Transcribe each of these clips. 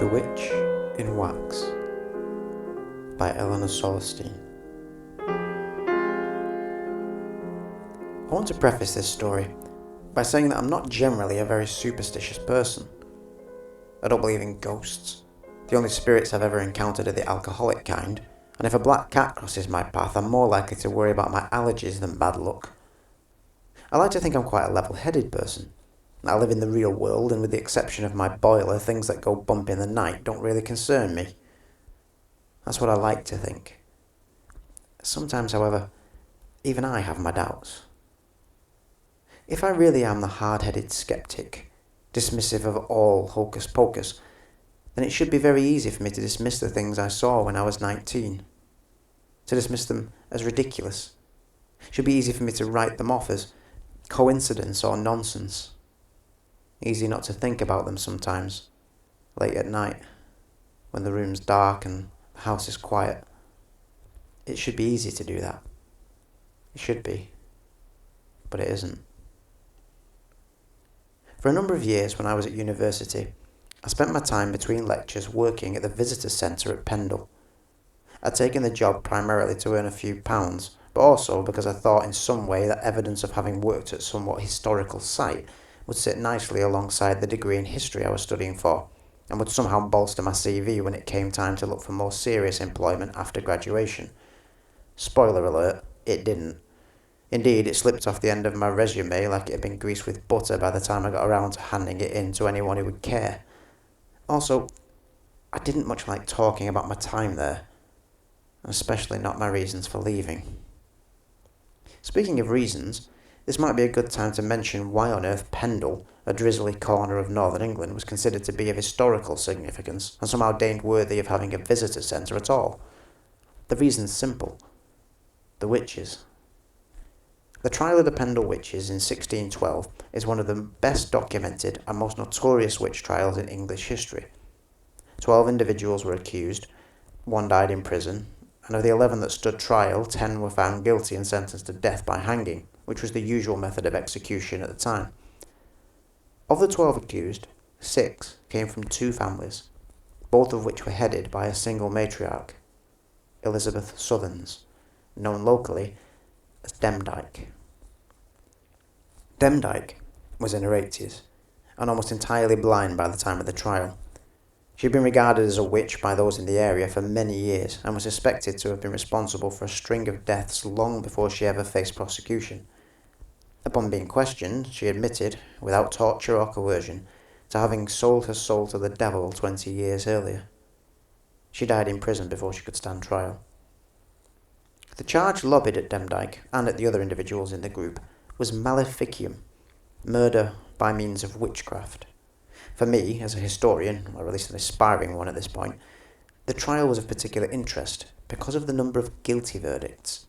The Witch in Wax by Eleanor Sciolistein. I want to preface this story by saying that I'm not generally a very superstitious person. I don't believe in ghosts. The only spirits I've ever encountered are the alcoholic kind, and if a black cat crosses my path, I'm more likely to worry about my allergies than bad luck. I like to think I'm quite a level-headed person. I live in the real world, and with the exception of my boiler, things that go bump in the night don't really concern me. That's what I like to think. Sometimes, however, even I have my doubts. If I really am the hard-headed skeptic, dismissive of all hocus pocus, then it should be very easy for me to dismiss the things I saw when I was 19. To dismiss them as ridiculous. It should be easy for me to write them off as coincidence or nonsense. Easy not to think about them sometimes, late at night, when the room's dark and the house is quiet. It should be easy to do that. It should be, but it isn't. For a number of years when I was at university, I spent my time between lectures working at the visitor centre at Pendle. I'd taken the job primarily to earn a few pounds, but also because I thought in some way that evidence of having worked at a somewhat historical site would sit nicely alongside the degree in history I was studying for, and would somehow bolster my CV when it came time to look for more serious employment after graduation. Spoiler alert, it didn't. Indeed, it slipped off the end of my resume like it had been greased with butter by the time I got around to handing it in to anyone who would care. Also, I didn't much like talking about my time there, especially not my reasons for leaving. Speaking of reasons, this might be a good time to mention why on earth Pendle, a drizzly corner of northern England, was considered to be of historical significance and somehow deemed worthy of having a visitor centre at all. The reason's simple. The witches. The trial of the Pendle witches in 1612 is one of the best documented and most notorious witch trials in English history. 12 individuals were accused, 1 died in prison, and of the 11 that stood trial, 10 were found guilty and sentenced to death by hanging, which was the usual method of execution at the time. Of the 12 accused, 6 came from 2 families, both of which were headed by a single matriarch, Elizabeth Southerns, known locally as Demdike. Demdike was in her 80s, and almost entirely blind by the time of the trial. She had been regarded as a witch by those in the area for many years, and was suspected to have been responsible for a string of deaths long before she ever faced prosecution. Upon being questioned, she admitted, without torture or coercion, to having sold her soul to the devil 20 years earlier. She died in prison before she could stand trial. The charge lobbied at Demdike, and at the other individuals in the group, was maleficium, murder by means of witchcraft. For me, as a historian, or at least an aspiring one at this point, the trial was of particular interest because of the number of guilty verdicts.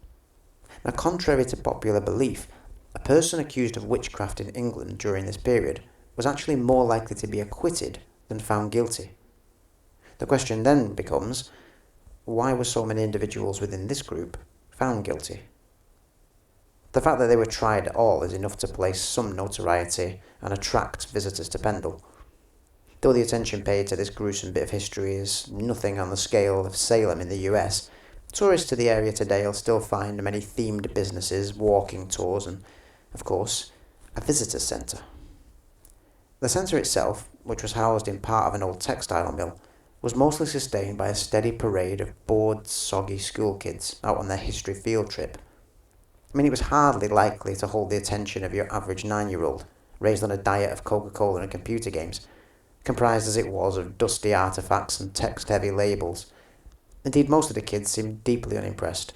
Now, contrary to popular belief, a person accused of witchcraft in England during this period was actually more likely to be acquitted than found guilty. The question then becomes, why were so many individuals within this group found guilty? The fact that they were tried at all is enough to place some notoriety and attract visitors to Pendle. Though the attention paid to this gruesome bit of history is nothing on the scale of Salem in the US, tourists to the area today will still find many themed businesses, walking tours, and, of course, a visitor centre. The centre itself, which was housed in part of an old textile mill, was mostly sustained by a steady parade of bored, soggy school kids out on their history field trip. I mean, it was hardly likely to hold the attention of your average 9-year-old, raised on a diet of Coca-Cola and computer games, comprised as it was of dusty artefacts and text-heavy labels. Indeed, most of the kids seemed deeply unimpressed.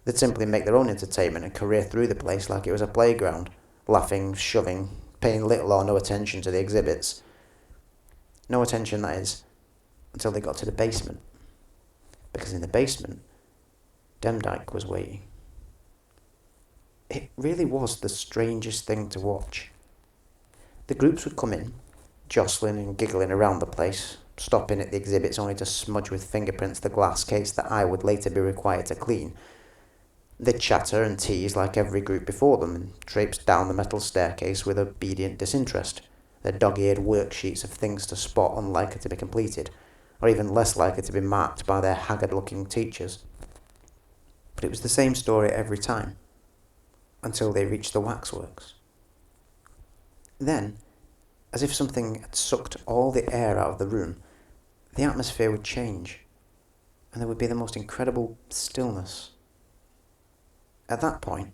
They'd simply make their own entertainment and career through the place like it was a playground, laughing, shoving, paying little or no attention to the exhibits. No attention, that is, until they got to the basement. Because in the basement, Demdike was waiting. It really was the strangest thing to watch. The groups would come in, jostling and giggling around the place, stopping at the exhibits only to smudge with fingerprints the glass case that I would later be required to clean. They'd chatter and tease like every group before them, and traipse down the metal staircase with obedient disinterest, their dog-eared worksheets of things to spot unlikely to be completed, or even less likely to be marked by their haggard-looking teachers. But it was the same story every time, until they reached the waxworks. Then, as if something had sucked all the air out of the room, the atmosphere would change, and there would be the most incredible stillness. At that point,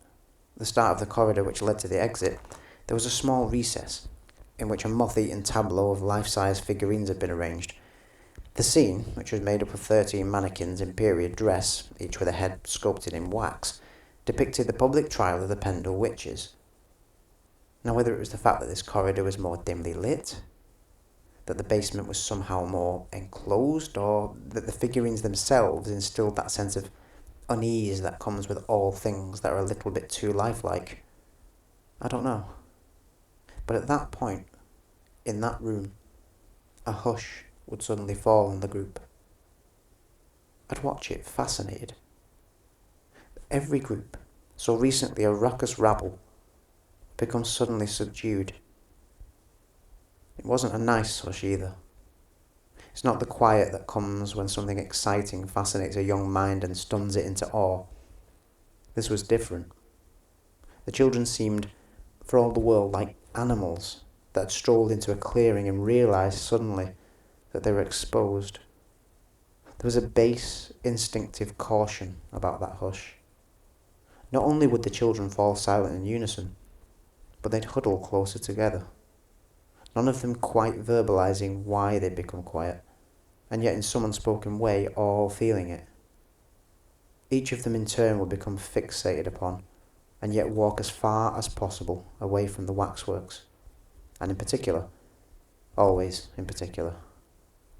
the start of the corridor which led to the exit, there was a small recess, in which a moth-eaten tableau of life-size figurines had been arranged. The scene, which was made up of 13 mannequins in period dress, each with a head sculpted in wax, depicted the public trial of the Pendle witches. Now, whether it was the fact that this corridor was more dimly lit, that the basement was somehow more enclosed, or that the figurines themselves instilled that sense of unease that comes with all things that are a little bit too lifelike, I don't know. But at that point, in that room, a hush would suddenly fall on the group. I'd watch it, fascinated. Every group, so recently a raucous rabble, becomes suddenly subdued. It wasn't a nice hush either. It's not the quiet that comes when something exciting fascinates a young mind and stuns it into awe. This was different. The children seemed, for all the world, like animals that had strolled into a clearing and realised suddenly that they were exposed. There was a base, instinctive caution about that hush. Not only would the children fall silent in unison, but they'd huddle closer together. None of them quite verbalising why they'd become quiet, and yet in some unspoken way all feeling it. Each of them in turn would become fixated upon, and yet walk as far as possible away from the waxworks, and in particular, always in particular,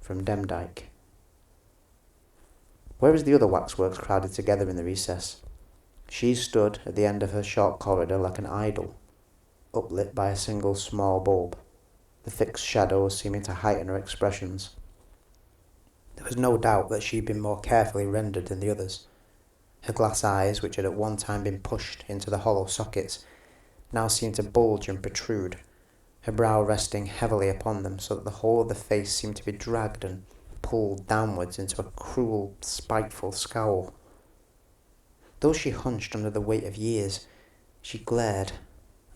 from Demdike. Whereas the other waxworks crowded together in the recess, she stood at the end of her short corridor like an idol, uplit by a single small bulb, the fixed shadows seeming to heighten her expressions. There was no doubt that she had been more carefully rendered than the others. Her glass eyes, which had at one time been pushed into the hollow sockets, now seemed to bulge and protrude, her brow resting heavily upon them so that the whole of the face seemed to be dragged and pulled downwards into a cruel, spiteful scowl. Though she hunched under the weight of years, she glared,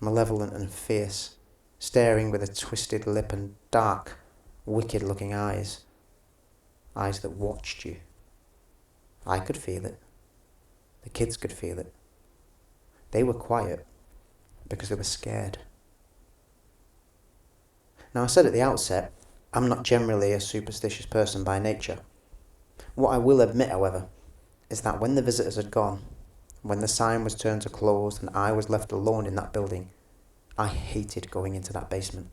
malevolent and fierce, staring with a twisted lip and dark, wicked-looking eyes. Eyes that watched you. I could feel it. The kids could feel it. They were quiet because they were scared. Now, I said at the outset, I'm not generally a superstitious person by nature. What I will admit, however, is that when the visitors had gone, when the sign was turned to closed and I was left alone in that building, I hated going into that basement.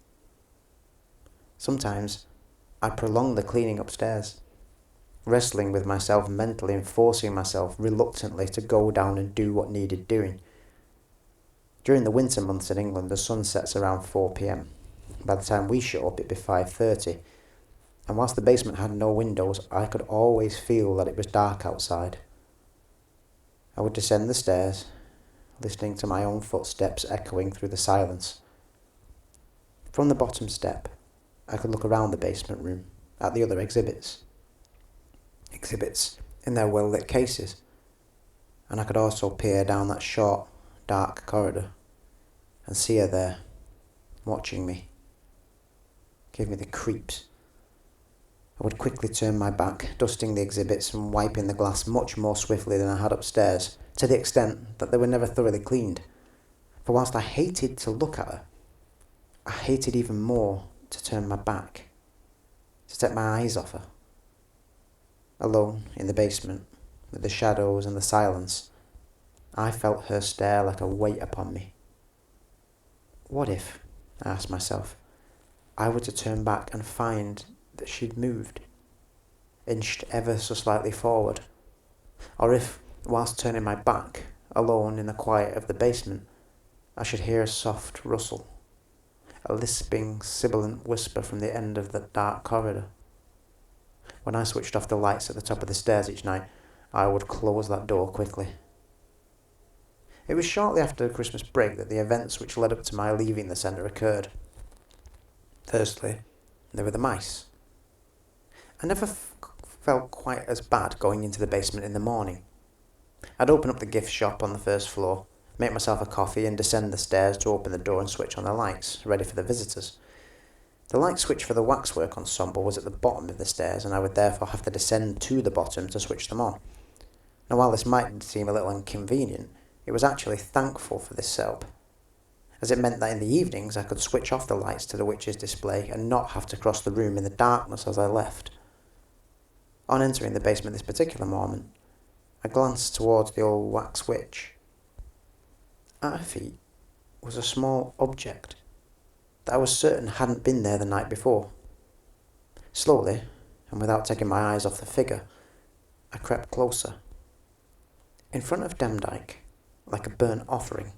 Sometimes I prolonged the cleaning upstairs, wrestling with myself mentally and forcing myself reluctantly to go down and do what needed doing. During the winter months in England, the sun sets around 4 p.m. By the time we shut up, it'd be 5:30, and whilst the basement had no windows, I could always feel that it was dark outside. I would descend the stairs, listening to my own footsteps echoing through the silence. From the bottom step, I could look around the basement room, at the other exhibits. Exhibits in their well-lit cases, and I could also peer down that short, dark corridor and see her there, watching me. Gave me the creeps. I would quickly turn my back, dusting the exhibits and wiping the glass much more swiftly than I had upstairs, to the extent that they were never thoroughly cleaned. For whilst I hated to look at her, I hated even more to turn my back, to take my eyes off her. Alone in the basement, with the shadows and the silence, I felt her stare like a weight upon me. What if, I asked myself, I were to turn back and find that she'd moved, inched ever so slightly forward? Or if, whilst turning my back, alone in the quiet of the basement, I should hear a soft rustle, a lisping, sibilant whisper from the end of the dark corridor. When I switched off the lights at the top of the stairs each night, I would close that door quickly. It was shortly after the Christmas break that the events which led up to my leaving the centre occurred. Firstly, there were the mice. I never felt quite as bad going into the basement in the morning. I'd open up the gift shop on the first floor, make myself a coffee and descend the stairs to open the door and switch on the lights, ready for the visitors. The light switch for the waxwork ensemble was at the bottom of the stairs, and I would therefore have to descend to the bottom to switch them on. Now, while this might seem a little inconvenient, it was actually thankful for this setup, as it meant that in the evenings I could switch off the lights to the witch's display and not have to cross the room in the darkness as I left. On entering the basement this particular moment, I glanced towards the old wax witch. At her feet was a small object that I was certain hadn't been there the night before. Slowly, and without taking my eyes off the figure, I crept closer. In front of Demdike, like a burnt offering,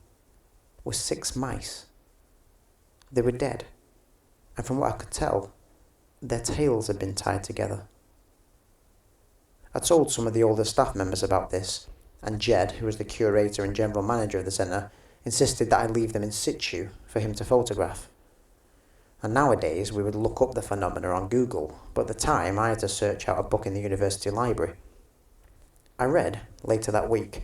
were 6 mice. They were dead, and from what I could tell, their tails had been tied together. I told some of the older staff members about this, and Jed, who was the curator and general manager of the centre, insisted that I leave them in situ for him to photograph. And nowadays we would look up the phenomena on Google, but at the time I had to search out a book in the university library. I read, later that week,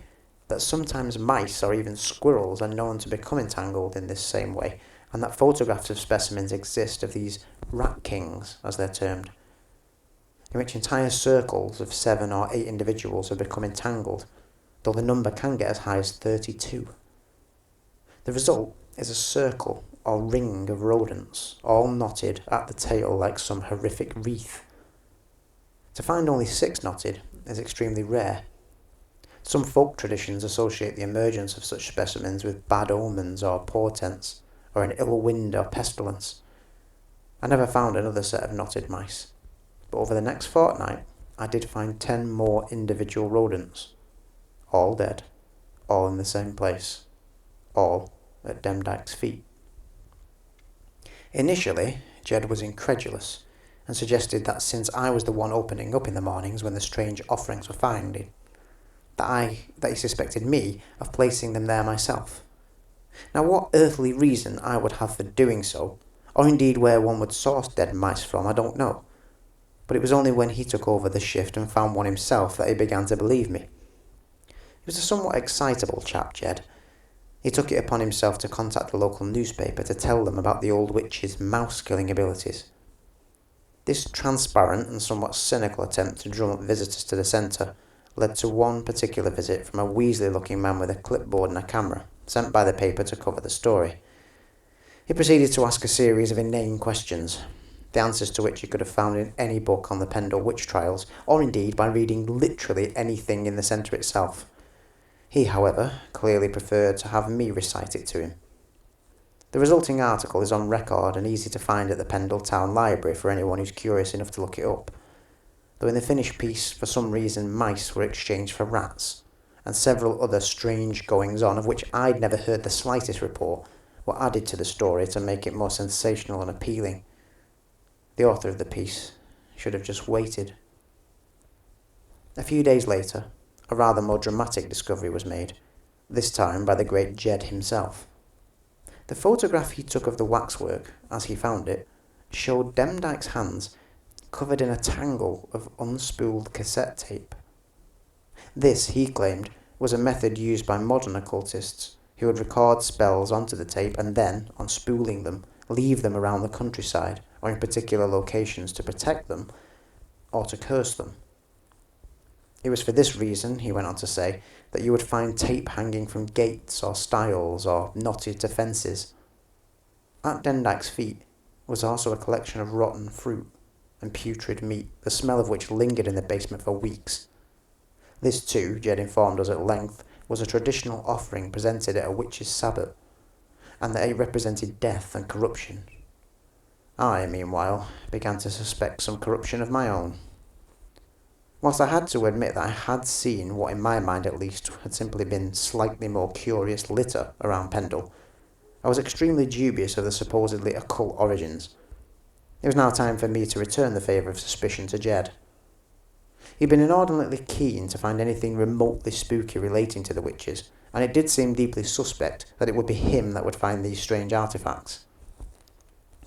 that sometimes mice or even squirrels are known to become entangled in this same way, and that photographs of specimens exist of these rat kings, as they're termed, in which entire circles of 7 or 8 individuals have become entangled, though the number can get as high as 32. The result is a circle or ring of rodents, all knotted at the tail like some horrific wreath. To find only 6 knotted is extremely rare. Some folk traditions associate the emergence of such specimens with bad omens or portents, or an ill wind or pestilence. I never found another set of knotted mice, but over the next fortnight I did find 10 more individual rodents, all dead, all in the same place, all at Demdike's feet. Initially, Jed was incredulous and suggested that since I was the one opening up in the mornings when the strange offerings were finding, that he suspected me of placing them there myself. Now, what earthly reason I would have for doing so, or indeed where one would source dead mice from, I don't know. But it was only when he took over the shift and found one himself that he began to believe me. He was a somewhat excitable chap, Jed. He took it upon himself to contact the local newspaper to tell them about the old witch's mouse-killing abilities. This transparent and somewhat cynical attempt to drum up visitors to the centre led to one particular visit from a Weasley-looking man with a clipboard and a camera, sent by the paper to cover the story. He proceeded to ask a series of inane questions, the answers to which you could have found in any book on the Pendle witch trials, or indeed by reading literally anything in the centre itself. He, however, clearly preferred to have me recite it to him. The resulting article is on record and easy to find at the Pendle Town Library for anyone who's curious enough to look it up, though in the finished piece, for some reason, mice were exchanged for rats, and several other strange goings-on of which I'd never heard the slightest report were added to the story to make it more sensational and appealing. The author of the piece should have just waited. A few days later, a rather more dramatic discovery was made, this time by the great Jed himself. The photograph he took of the waxwork, as he found it, showed Demdike's hands covered in a tangle of unspooled cassette tape. This, he claimed, was a method used by modern occultists who would record spells onto the tape and then, on spooling them, leave them around the countryside or in particular locations to protect them or to curse them. It was for this reason, he went on to say, that you would find tape hanging from gates or stiles or knotted to fences. At Demdike's feet was also a collection of rotten fruit and putrid meat, the smell of which lingered in the basement for weeks. This too, Jed informed us at length, was a traditional offering presented at a witch's sabbat, and that it represented death and corruption. I, meanwhile, began to suspect some corruption of my own. Whilst I had to admit that I had seen what in my mind at least had simply been slightly more curious litter around Pendle, I was extremely dubious of the supposedly occult origins. It was now time for me to return the favour of suspicion to Jed. He'd been inordinately keen to find anything remotely spooky relating to the witches, and it did seem deeply suspect that it would be him that would find these strange artefacts.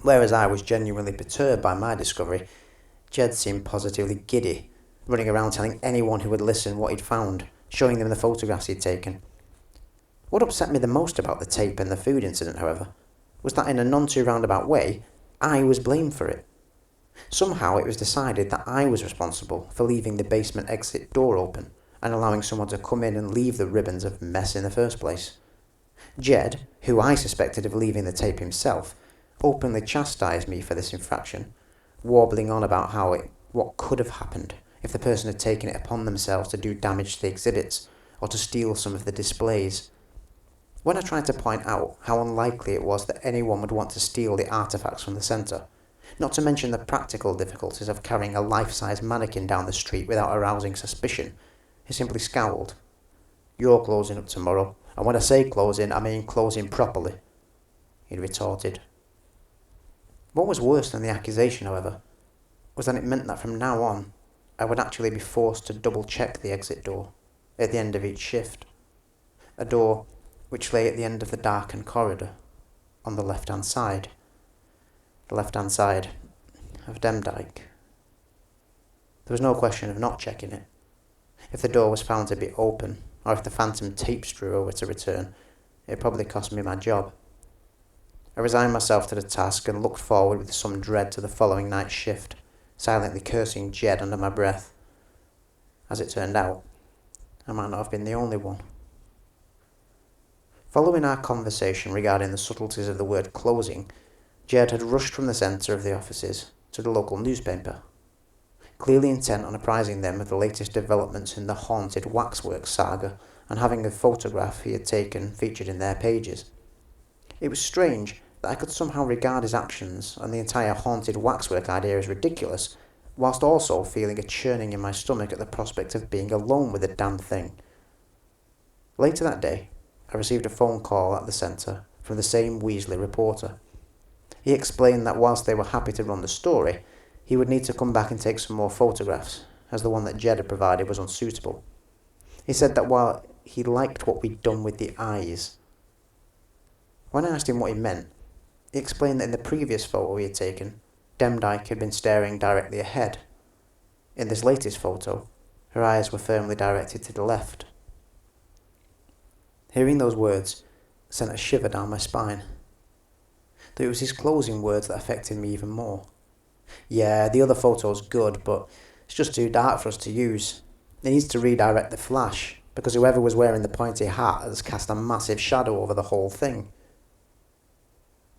Whereas I was genuinely perturbed by my discovery, Jed seemed positively giddy, running around telling anyone who would listen what he'd found, showing them the photographs he'd taken. What upset me the most about the tape and the food incident, however, was that in a none-too-roundabout way, I was blamed for it. Somehow it was decided that I was responsible for leaving the basement exit door open and allowing someone to come in and leave the ribbons of mess in the first place. Jed, who I suspected of leaving the tape himself, openly chastised me for this infraction, warbling on about what could have happened if the person had taken it upon themselves to do damage to the exhibits or to steal some of the displays. When I tried to point out how unlikely it was that anyone would want to steal the artefacts from the centre, not to mention the practical difficulties of carrying a life-size mannequin down the street without arousing suspicion, he simply scowled. "You're closing up tomorrow, and when I say closing, I mean closing properly," he'd retorted. What was worse than the accusation, however, was that it meant that from now on, I would actually be forced to double-check the exit door at the end of each shift. A door which lay at the end of the darkened corridor, on the left-hand side. The left-hand side of Demdike. There was no question of not checking it. If the door was found to be open, or if the phantom tapestrewer were to return, it probably cost me my job. I resigned myself to the task and looked forward with some dread to the following night's shift, silently cursing Jed under my breath. As it turned out, I might not have been the only one. Following our conversation regarding the subtleties of the word closing, Jed had rushed from the centre of the offices to the local newspaper, clearly intent on apprising them of the latest developments in the haunted waxwork saga and having a photograph he had taken featured in their pages. It was strange that I could somehow regard his actions and the entire haunted waxwork idea as ridiculous, whilst also feeling a churning in my stomach at the prospect of being alone with the damned thing. Later that day, I received a phone call at the centre from the same Weasley reporter. He explained that whilst they were happy to run the story, he would need to come back and take some more photographs, as the one that Jed had provided was unsuitable. He said that while he liked what we'd done with the eyes. When I asked him what he meant, he explained that in the previous photo he had taken, Demdike had been staring directly ahead. In this latest photo, her eyes were firmly directed to the left. Hearing those words sent a shiver down my spine. Though it was his closing words that affected me even more. "Yeah, the other photo's good, but it's just too dark for us to use. It needs to redirect the flash, because whoever was wearing the pointy hat has cast a massive shadow over the whole thing."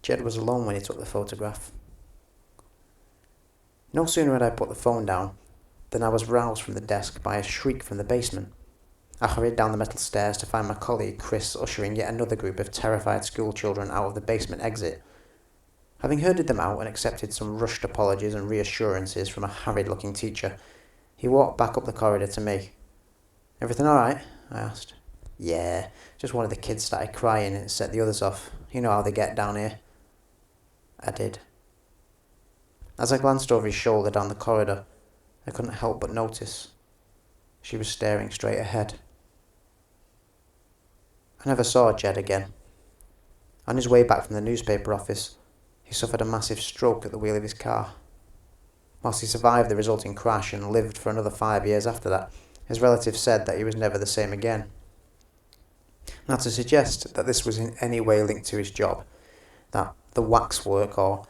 Jed was alone when he took the photograph. No sooner had I put the phone down than I was roused from the desk by a shriek from the basement. I hurried down the metal stairs to find my colleague Chris ushering yet another group of terrified schoolchildren out of the basement exit. Having herded them out and accepted some rushed apologies and reassurances from a harried-looking teacher, he walked back up the corridor to me. "Everything all right?" I asked. "Yeah, just one of the kids started crying and it set the others off. You know how they get down here." I did. As I glanced over his shoulder down the corridor, I couldn't help but notice she was staring straight ahead. I never saw Jed again. On his way back from the newspaper office, he suffered a massive stroke at the wheel of his car. Whilst he survived the resulting crash and lived for another 5 years after that, his relatives said that he was never the same again. Now, to suggest that this was in any way linked to his job, that the waxwork, or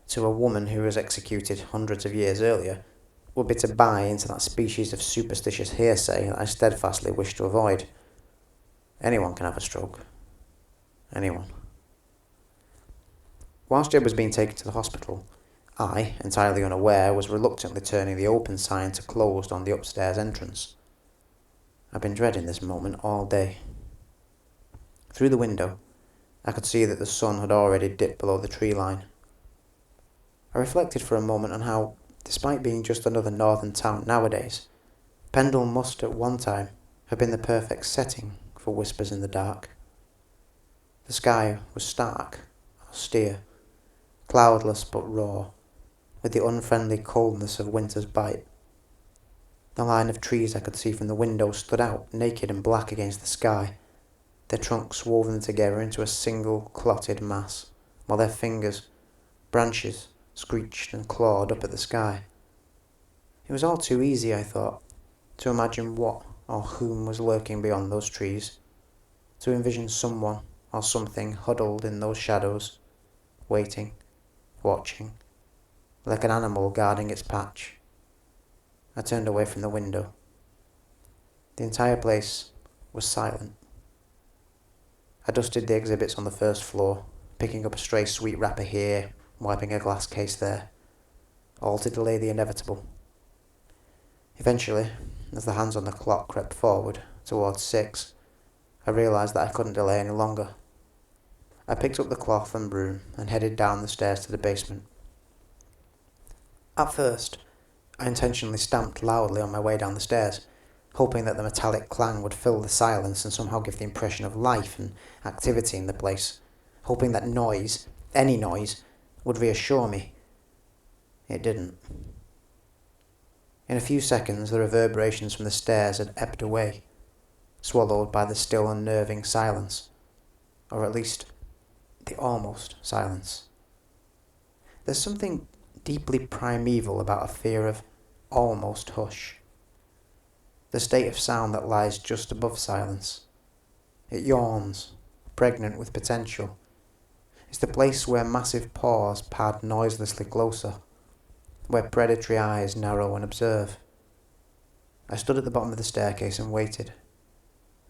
to a woman who was executed hundreds of years earlier, would be to buy into that species of superstitious hearsay that I steadfastly wish to avoid. Anyone can have a stroke. Anyone. Whilst Jed was being taken to the hospital, I, entirely unaware, was reluctantly turning the open sign to closed on the upstairs entrance. I'd been dreading this moment all day. Through the window, I could see that the sun had already dipped below the tree line. I reflected for a moment on how, despite being just another northern town nowadays, Pendle must at one time have been the perfect setting for whispers in the dark. The sky was stark, austere, cloudless but raw, with the unfriendly coldness of winter's bite. The line of trees I could see from the window stood out naked and black against the sky, their trunks woven together into a single clotted mass, while their fingers, branches, screeched and clawed up at the sky. It was all too easy, I thought, to imagine what or whom was lurking beyond those trees, to envision someone or something huddled in those shadows, waiting, watching, like an animal guarding its patch. I turned away from the window. The entire place was silent. I dusted the exhibits on the first floor, picking up a stray sweet wrapper here, wiping a glass case there, all to delay the inevitable. Eventually, as the hands on the clock crept forward towards 6, I realised that I couldn't delay any longer. I picked up the cloth and broom and headed down the stairs to the basement. At first, I intentionally stamped loudly on my way down the stairs, hoping that the metallic clang would fill the silence and somehow give the impression of life and activity in the place, hoping that noise, any noise, would reassure me. It didn't. In a few seconds, the reverberations from the stairs had ebbed away, swallowed by the still unnerving silence, or at least the almost silence. There's something deeply primeval about a fear of almost hush, the state of sound that lies just above silence. It yawns, pregnant with potential. It's the place where massive paws pad noiselessly closer, where predatory eyes narrow and observe. I stood at the bottom of the staircase and waited.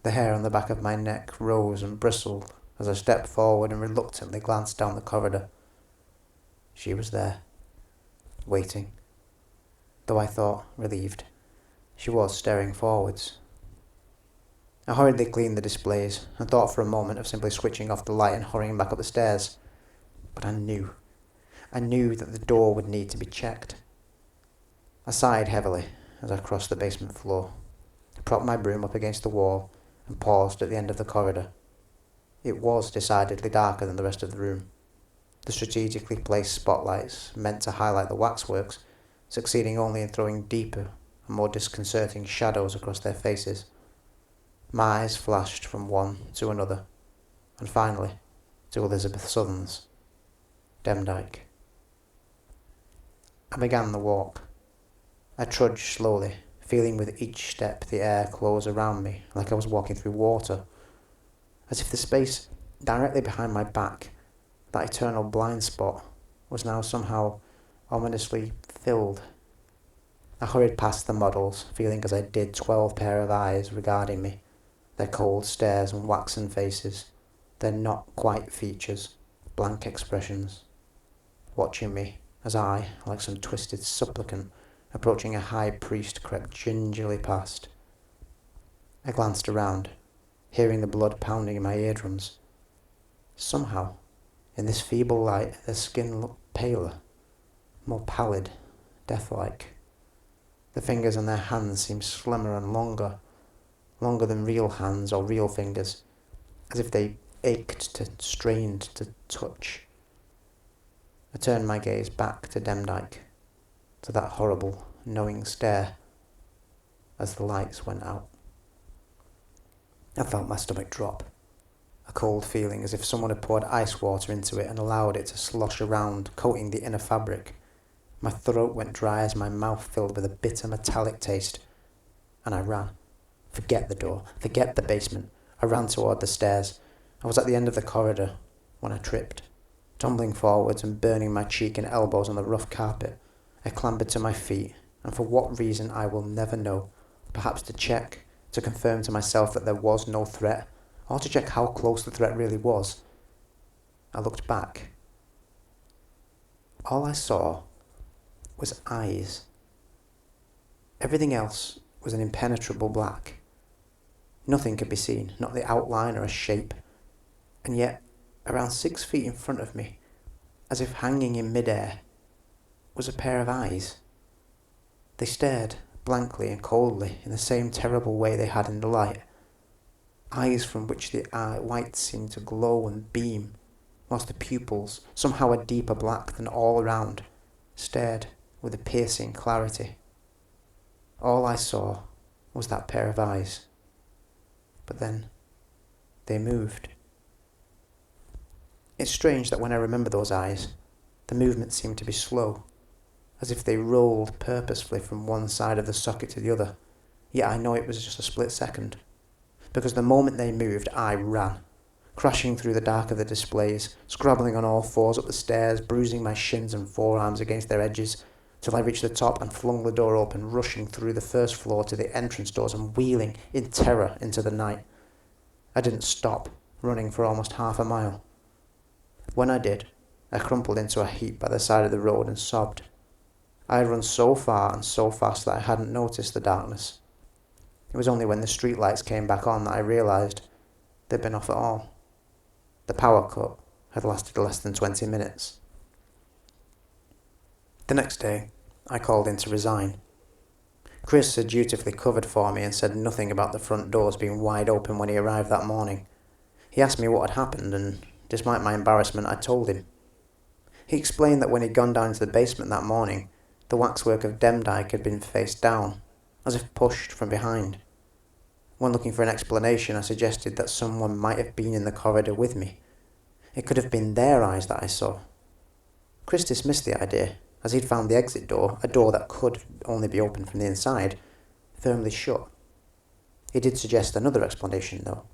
The hair on the back of my neck rose and bristled as I stepped forward and reluctantly glanced down the corridor. She was there, waiting. Though I thought, relieved, she was staring forwards. I hurriedly cleaned the displays and thought for a moment of simply switching off the light and hurrying back up the stairs. But I knew that the door would need to be checked. I sighed heavily as I crossed the basement floor, propped my broom up against the wall, and paused at the end of the corridor. It was decidedly darker than the rest of the room. The strategically placed spotlights, meant to highlight the waxworks, succeeding only in throwing deeper and more disconcerting shadows across their faces. My eyes flashed from one to another, and finally to Elizabeth Southern's. Demdike. I began the walk. I trudged slowly, feeling with each step the air close around me like I was walking through water, as if the space directly behind my back, that eternal blind spot, was now somehow ominously filled. I hurried past the models, feeling as I did 12 pair of eyes regarding me, their cold stares and waxen faces, their not quite features, blank expressions, watching me as I, like some twisted supplicant, approaching a high priest, crept gingerly past. I glanced around, hearing the blood pounding in my eardrums. Somehow, in this feeble light, their skin looked paler, more pallid, death-like. The fingers on their hands seemed slimmer and longer than real hands or real fingers, as if they strained to touch. I turned my gaze back to Demdike, to that horrible, knowing stare, as the lights went out. I felt my stomach drop, a cold feeling as if someone had poured ice water into it and allowed it to slosh around, coating the inner fabric. My throat went dry as my mouth filled with a bitter metallic taste, and I ran. Forget the door, forget the basement. I ran toward the stairs. I was at the end of the corridor when I tripped. Tumbling forwards and burning my cheek and elbows on the rough carpet, I clambered to my feet, and for what reason I will never know, perhaps to check, to confirm to myself that there was no threat, or to check how close the threat really was. I looked back. All I saw was eyes. Everything else was an impenetrable black. Nothing could be seen, not the outline or a shape, and yet, around 6 feet in front of me, as if hanging in mid-air, was a pair of eyes. They stared blankly and coldly in the same terrible way they had in the light. Eyes from which the white seemed to glow and beam, whilst the pupils, somehow a deeper black than all around, stared with a piercing clarity. All I saw was that pair of eyes. But then, they moved. It's strange that when I remember those eyes, the movement seemed to be slow, as if they rolled purposefully from one side of the socket to the other. Yet I know it was just a split second, because the moment they moved, I ran, crashing through the dark of the displays, scrabbling on all fours up the stairs, bruising my shins and forearms against their edges, till I reached the top and flung the door open, rushing through the first floor to the entrance doors and wheeling in terror into the night. I didn't stop, running for almost half a mile. When I did, I crumpled into a heap by the side of the road and sobbed. I had run so far and so fast that I hadn't noticed the darkness. It was only when the streetlights came back on that I realised they'd been off at all. The power cut had lasted less than 20 minutes. The next day, I called in to resign. Chris had dutifully covered for me and said nothing about the front doors being wide open when he arrived that morning. He asked me what had happened, and despite my embarrassment, I told him. He explained that when he'd gone down into the basement that morning, the waxwork of Demdike had been face down, as if pushed from behind. When looking for an explanation, I suggested that someone might have been in the corridor with me. It could have been their eyes that I saw. Chris dismissed the idea, as he'd found the exit door, a door that could only be opened from the inside, firmly shut. He did suggest another explanation, though.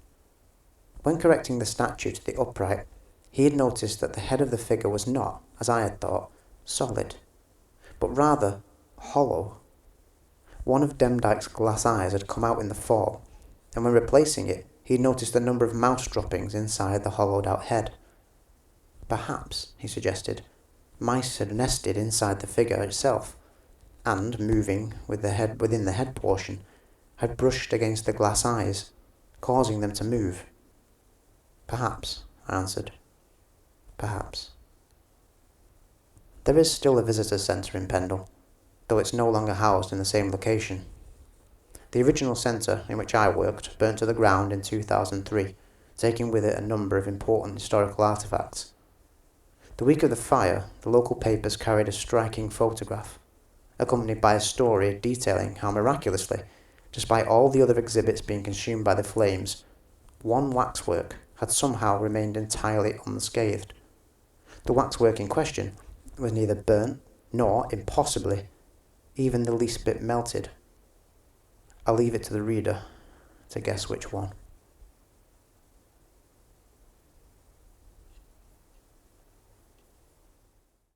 When correcting the statue to the upright, he had noticed that the head of the figure was not, as I had thought, solid, but rather hollow. One of Demdike's glass eyes had come out in the fall, and when replacing it, he had noticed a number of mouse droppings inside the hollowed-out head. Perhaps, he suggested, mice had nested inside the figure itself, and, moving with the head within the head portion, had brushed against the glass eyes, causing them to move. Perhaps, I answered. Perhaps. There is still a visitor centre in Pendle, though it's no longer housed in the same location. The original centre in which I worked burnt to the ground in 2003, taking with it a number of important historical artefacts. The week of the fire, the local papers carried a striking photograph, accompanied by a story detailing how miraculously, despite all the other exhibits being consumed by the flames, one waxwork had somehow remained entirely unscathed. The waxwork in question was neither burnt, nor, impossibly, even the least bit melted. I'll leave it to the reader to guess which one.